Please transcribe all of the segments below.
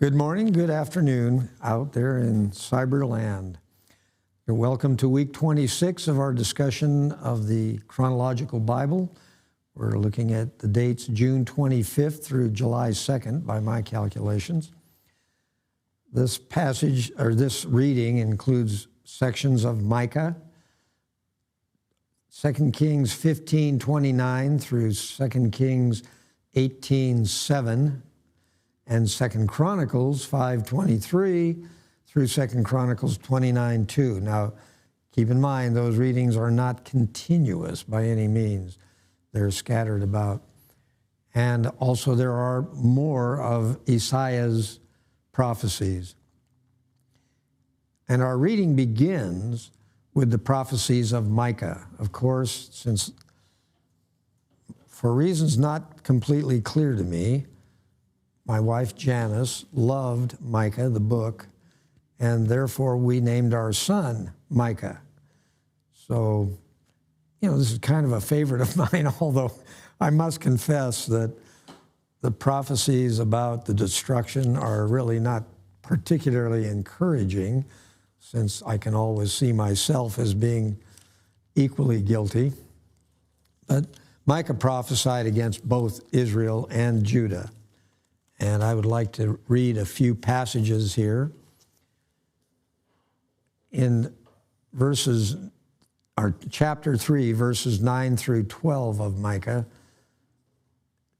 Good morning, good afternoon out there in cyberland. You're welcome to week 26 of our discussion of the Chronological Bible. We're looking at the dates June 25th through July 2nd by my calculations. This passage, or this reading, includes sections of Micah, 2 Kings 15:29 through 2 Kings 18:7, and 2 Chronicles 5:23 through 2 Chronicles 29:2. Now, keep in mind, those readings are not continuous by any means. They're scattered about. And also there are more of Isaiah's prophecies. And our reading begins with the prophecies of Micah. Of course, since for reasons not completely clear to me, my wife Janice loved Micah, the book, and therefore we named our son Micah. So, this is kind of a favorite of mine, although I must confess that the prophecies about the destruction are really not particularly encouraging, since I can always see myself as being equally guilty. But Micah prophesied against both Israel and Judah. And I would like to read a few passages here. In chapter 3, verses 9 through 12 of Micah,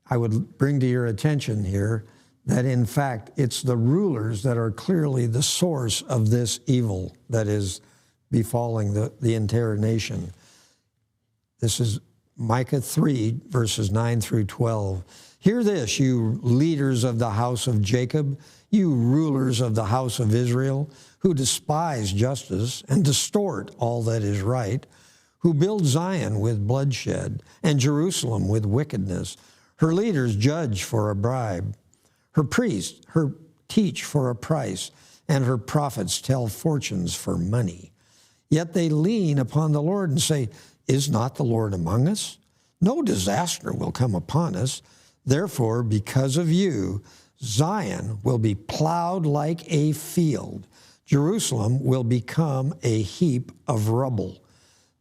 I would bring to your attention here that, in fact, it's the rulers that are clearly the source of this evil that is befalling the entire nation. This is Micah 3, verses 9 through 12. Hear this, you leaders of the house of Jacob, you rulers of the house of Israel, who despise justice and distort all that is right, who build Zion with bloodshed and Jerusalem with wickedness. Her leaders judge for a bribe. Her priests teach for a price, and her prophets tell fortunes for money. Yet they lean upon the Lord and say, is not the Lord among us? No disaster will come upon us. Therefore, because of you, Zion will be plowed like a field. Jerusalem will become a heap of rubble.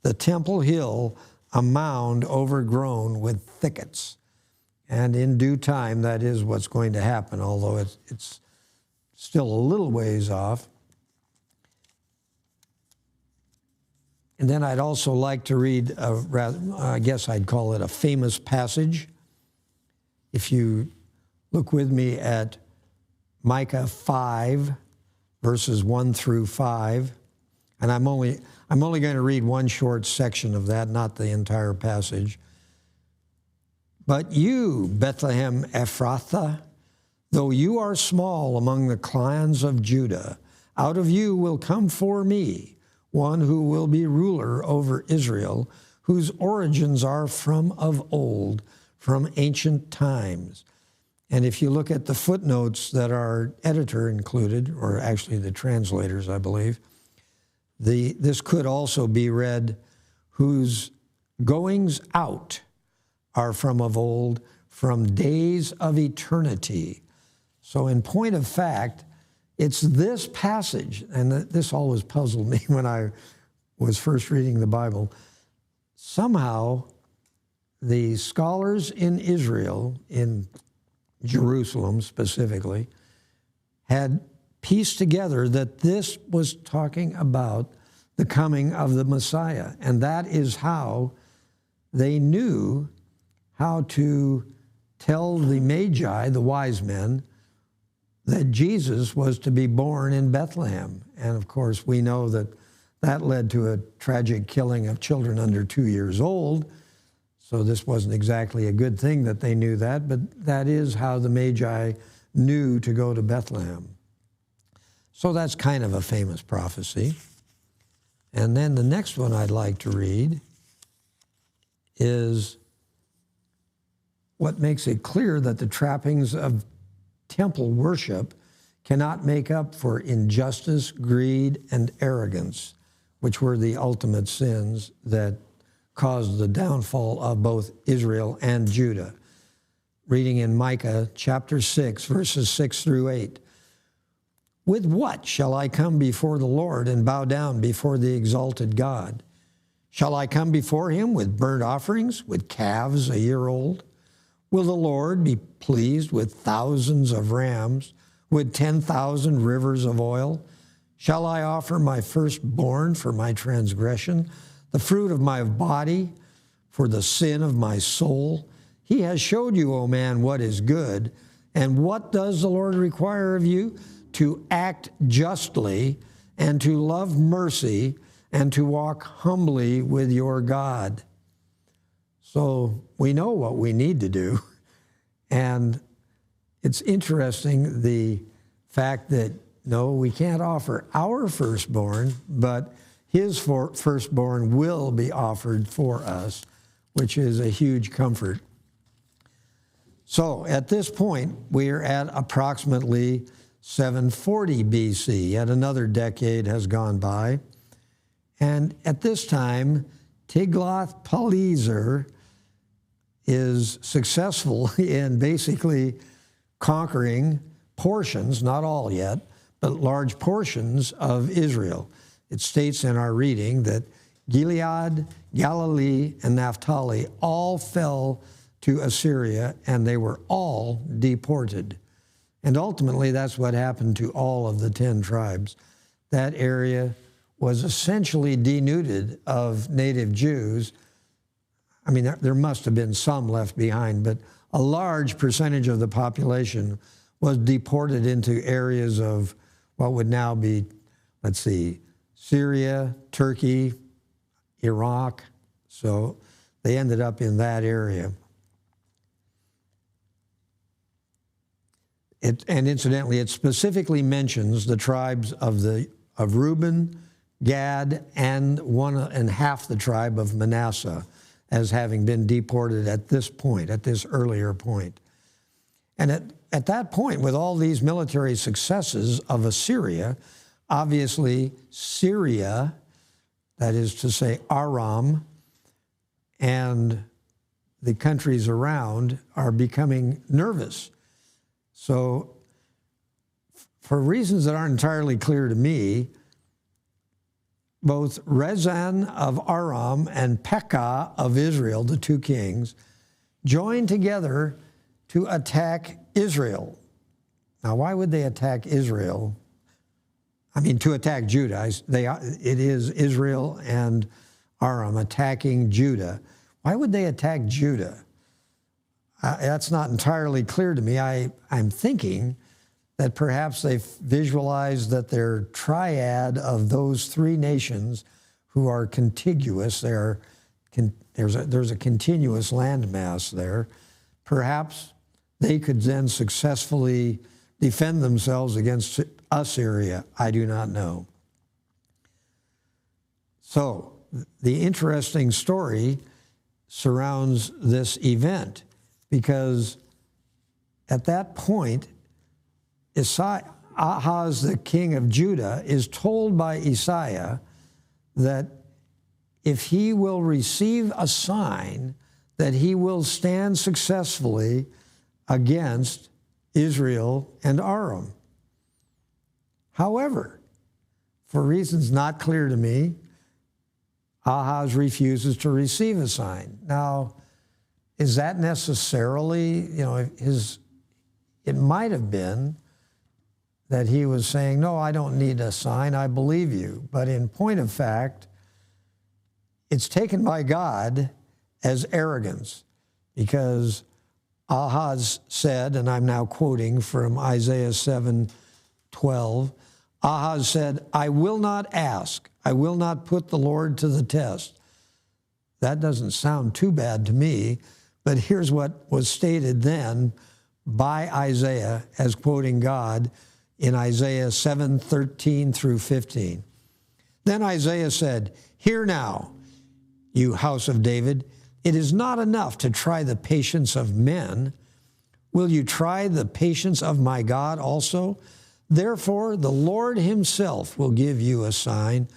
The Temple Hill, a mound overgrown with thickets. And in due time, that is what's going to happen, although it's still a little ways off. And then I'd also like to read, I guess I'd call it a famous passage. If you look with me at Micah 5, verses 1 through 5, and I'm only going to read one short section of that, not the entire passage. But you, Bethlehem Ephrathah, though you are small among the clans of Judah, out of you will come for me one who will be ruler over Israel, whose origins are from of old, from ancient times. And if you look at the footnotes that our editor included, or actually the translators, I believe, this could also be read, whose goings out are from of old, from days of eternity. So in point of fact, it's this passage, and this always puzzled me when I was first reading the Bible. Somehow, the scholars in Israel, in Jerusalem specifically, had pieced together that this was talking about the coming of the Messiah. And that is how they knew how to tell the Magi, the wise men, that Jesus was to be born in Bethlehem. And of course, we know that that led to a tragic killing of children under 2 years old. So this wasn't exactly a good thing that they knew that, but that is how the Magi knew to go to Bethlehem. So that's kind of a famous prophecy. And then the next one I'd like to read is what makes it clear that the trappings of temple worship cannot make up for injustice, greed, and arrogance, which were the ultimate sins that caused the downfall of both Israel and Judah. Reading in Micah chapter 6, verses 6 through 8. With what shall I come before the Lord and bow down before the exalted God? Shall I come before him with burnt offerings, with calves a year old? Will the Lord be pleased with thousands of rams, with 10,000 rivers of oil? Shall I offer my firstborn for my transgression, the fruit of my body for the sin of my soul? He has showed you, O man, what is good. And what does the Lord require of you? To act justly and to love mercy and to walk humbly with your God. So we know what we need to do. And it's interesting, the fact that, no, we can't offer our firstborn, but his firstborn will be offered for us, which is a huge comfort. So at this point, we are at approximately 740 BC. Yet another decade has gone by. And at this time, Tiglath-Pileser is successful in basically conquering portions, not all yet, but large portions of Israel. It states in our reading that Gilead, Galilee, and Naphtali all fell to Assyria, and they were all deported. And ultimately, that's what happened to all of the 10 tribes. That area was essentially denuded of native Jews. I mean, there must have been some left behind, but a large percentage of the population was deported into areas of what would now be, let's see, Syria, Turkey, Iraq. So they ended up in that area. And incidentally, it specifically mentions the tribes of Reuben, Gad, and half the tribe of Manasseh as having been deported at this point, at this earlier point. And at that point, with all these military successes of Assyria, obviously Syria, that is to say Aram, and the countries around are becoming nervous. So for reasons that aren't entirely clear to me, both Rezin of Aram and Pekah of Israel, the two kings, joined together to attack Israel. Now, why would they attack Israel? I mean, to attack Judah. It is Israel and Aram attacking Judah. Why would they attack Judah? That's not entirely clear to me. I'm thinking that perhaps they visualized that their triad of those three nations who are contiguous, there's a continuous landmass there. Perhaps they could then successfully defend themselves against Assyria. I do not know. So the interesting story surrounds this event, because at that point, Ahaz, the king of Judah, is told by Isaiah that if he will receive a sign, that he will stand successfully against Israel and Aram. However, for reasons not clear to me, Ahaz refuses to receive a sign. Now, is that necessarily, it might have been that he was saying, no, I don't need a sign, I believe you. But in point of fact, it's taken by God as arrogance, because Ahaz said, and I'm now quoting from Isaiah 7:12, Ahaz said, I will not ask, I will not put the Lord to the test. That doesn't sound too bad to me, but here's what was stated then by Isaiah as quoting God in Isaiah 7:13 through 15. Then Isaiah said, hear now, you house of David, it is not enough to try the patience of men. Will you try the patience of my God also? Therefore, the Lord himself will give you a sign.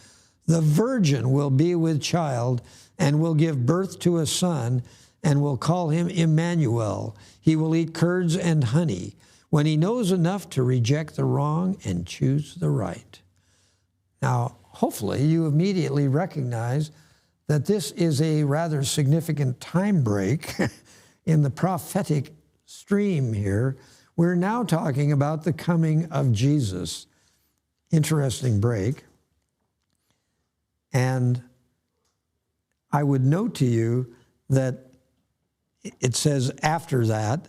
The virgin will be with child and will give birth to a son and will call him Emmanuel. He will eat curds and honey when he knows enough to reject the wrong and choose the right. Now, hopefully you immediately recognize that this is a rather significant time break in the prophetic stream here. We're now talking about the coming of Jesus. Interesting break. And I would note to you that it says after that,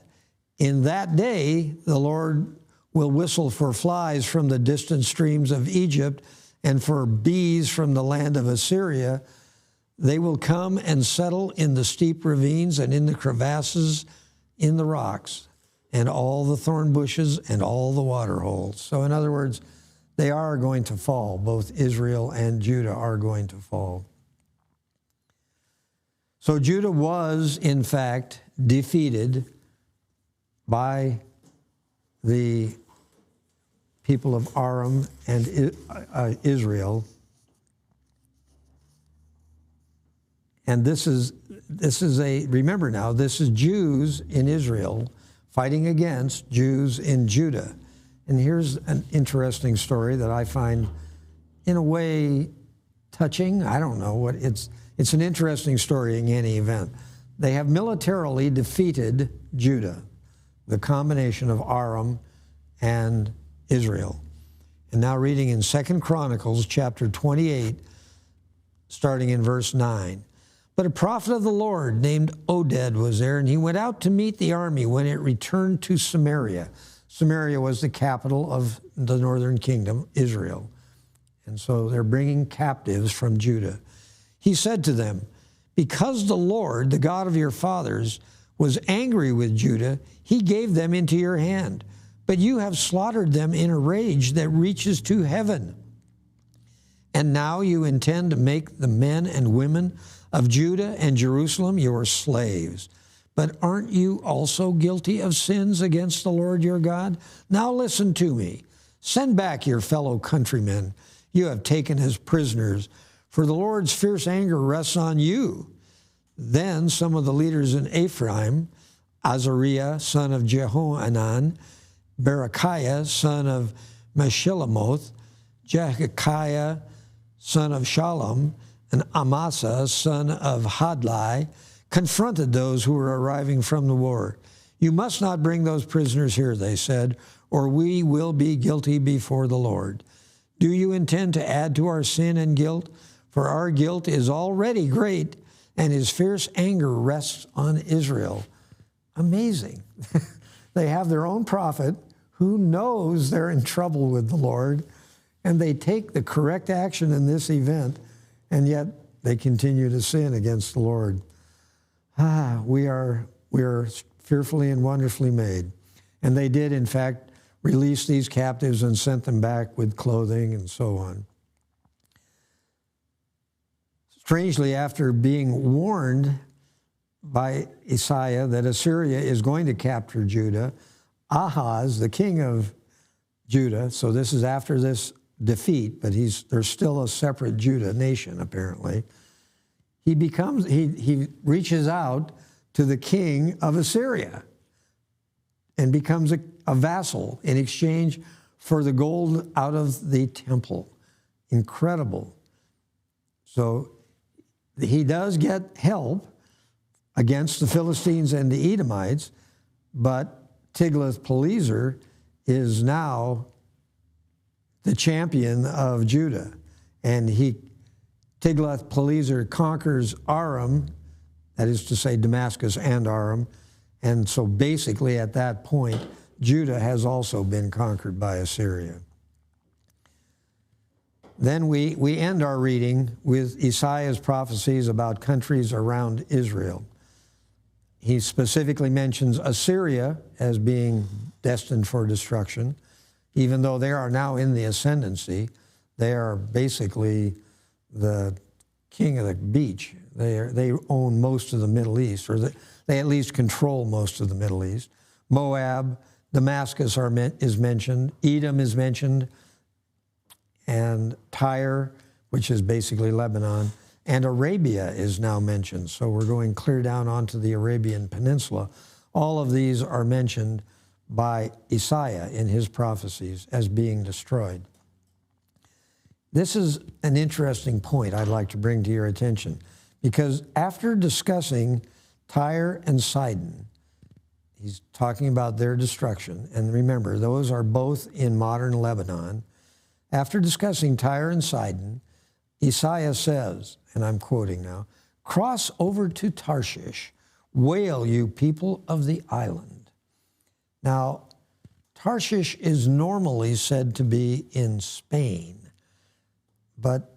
in that day, the Lord will whistle for flies from the distant streams of Egypt and for bees from the land of Assyria. They will come and settle in the steep ravines and in the crevasses in the rocks and all the thorn bushes and all the water holes. So in other words, they are going to fall. Both Israel and Judah are going to fall. So Judah was, in fact, defeated by the people of Aram and Israel. And this is remember now, this is Jews in Israel fighting against Jews in Judah. And here's an interesting story that I find in a way touching. I don't know what it's an interesting story in any event. They have militarily defeated Judah, the combination of Aram and Israel. And now reading in 2 Chronicles chapter 28, starting in verse 9. But a prophet of the Lord named Oded was there, and he went out to meet the army when it returned to Samaria. Samaria was the capital of the northern kingdom, Israel. And so they're bringing captives from Judah. He said to them, because the Lord, the God of your fathers, was angry with Judah, he gave them into your hand. But you have slaughtered them in a rage that reaches to heaven. And now you intend to make the men and women of Judah and Jerusalem your slaves. But aren't you also guilty of sins against the Lord your God? Now listen to me. Send back your fellow countrymen you have taken as prisoners, for the Lord's fierce anger rests on you. Then some of the leaders in Ephraim, Azariah, son of Jehohanan, Berechiah, son of Meshillemoth, Jehikiah, son of Shallum, and Amasa, son of Hadlai, confronted those who were arriving from the war. You must not bring those prisoners here, they said, or we will be guilty before the Lord. Do you intend to add to our sin and guilt? For our guilt is already great, and his fierce anger rests on Israel. Amazing. They have their own prophet who knows they're in trouble with the Lord, and they take the correct action in this event, and yet they continue to sin against the Lord. We are fearfully and wonderfully made. And they did, in fact, release these captives and sent them back with clothing and so on. Strangely, after being warned by Isaiah that Assyria is going to capture Judah, Ahaz, the king of Judah, so this is after this defeat, but there's still a separate Judah nation, apparently. He reaches out to the king of Assyria and becomes a vassal in exchange for the gold out of the temple. Incredible. So he does get help against the Philistines and the Edomites, but Tiglath-Pileser is now the champion of Judah. And Tiglath-Pileser conquers Aram, that is to say Damascus and Aram. And so basically at that point, Judah has also been conquered by Assyria. Then we end our reading with Isaiah's prophecies about countries around Israel. He specifically mentions Assyria as being destined for destruction, even though they are now in the ascendancy. They are basically the king of the beach. They own most of the Middle East, or they at least control most of the Middle East. Moab, Damascus is mentioned, Edom is mentioned, and Tyre, which is basically Lebanon, and Arabia is now mentioned. So we're going clear down onto the Arabian Peninsula. All of these are mentioned by Isaiah in his prophecies as being destroyed. This is an interesting point I'd like to bring to your attention, because after discussing Tyre and Sidon, he's talking about their destruction. And remember, those are both in modern Lebanon. After discussing Tyre and Sidon, Isaiah says, and I'm quoting now, "Cross over to Tarshish, wail, you people of the island." Now, Tarshish is normally said to be in Spain, but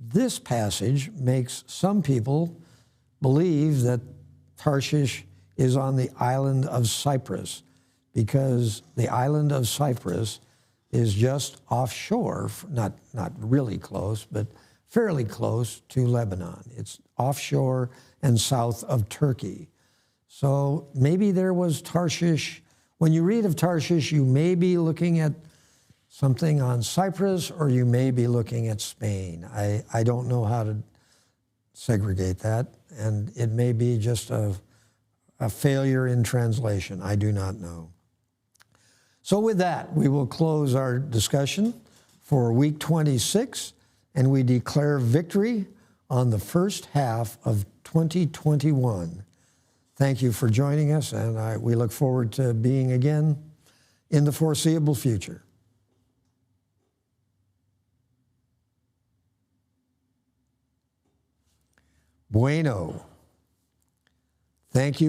this passage makes some people believe that Tarshish is on the island of Cyprus, because the island of Cyprus is just offshore, not really close, but fairly close to Lebanon. It's offshore and south of Turkey. So maybe there was Tarshish. When you read of Tarshish, you may be looking at something on Cyprus, or you may be looking at Spain. I don't know how to segregate that, and it may be just a failure in translation. I do not know. So with that, we will close our discussion for week 26, and we declare victory on the first half of 2021. Thank you for joining us, and we look forward to being again in the foreseeable future. Bueno. Thank you.